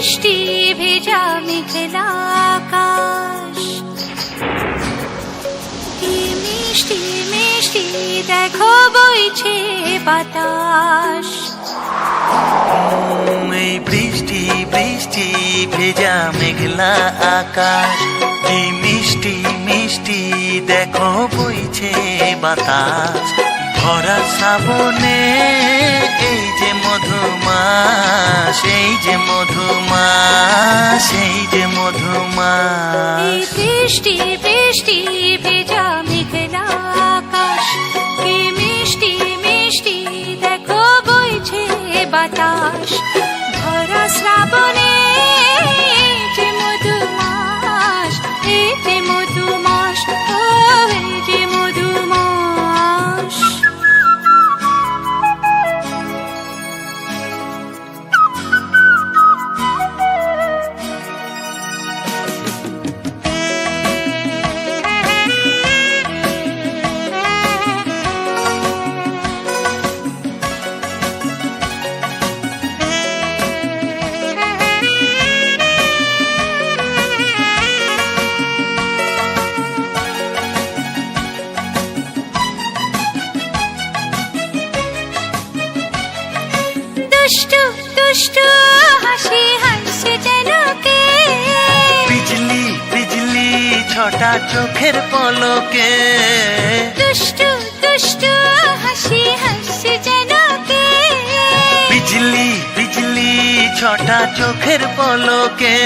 বৃষ্টি ভেজা মেঘলা আকাশ, কি মিষ্টি মিষ্টি দেখো বইছে বাতাস। এই বৃষ্টি বৃষ্টি ভেজা মেঘলা আকাশ, কি মিষ্টি মিষ্টি দেখো বইছে বাতাস। ভরা শ্রাবণে এই যে মধুমাস, এই যে মধুমাস, এই যে মধুমাস। বৃষ্টি বৃষ্টি ভেজা মেঘলা আকাশ, কি মিষ্টি মিষ্টি দেখো বইছে বাতাস। ভরা শ্রাবণে এই যে মধুমাস, এই যে মধুমাস, ও এই যে মধুমাস। দুষ্টু দুষ্টু হাসি হাসছে যেন কে, বিজলি বিজলি ছটা চোখের পলকে। দুষ্টু দুষ্টু হাসি হাসছে যেন কে, বিজলি বিজলি ছটা চোখের পলকে।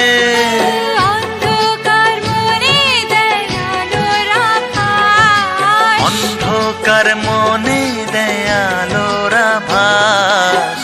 অন্ধকার মনে দেয় আলোর আভাস, অন্ধকার মনে দেয় আলোর আভাস।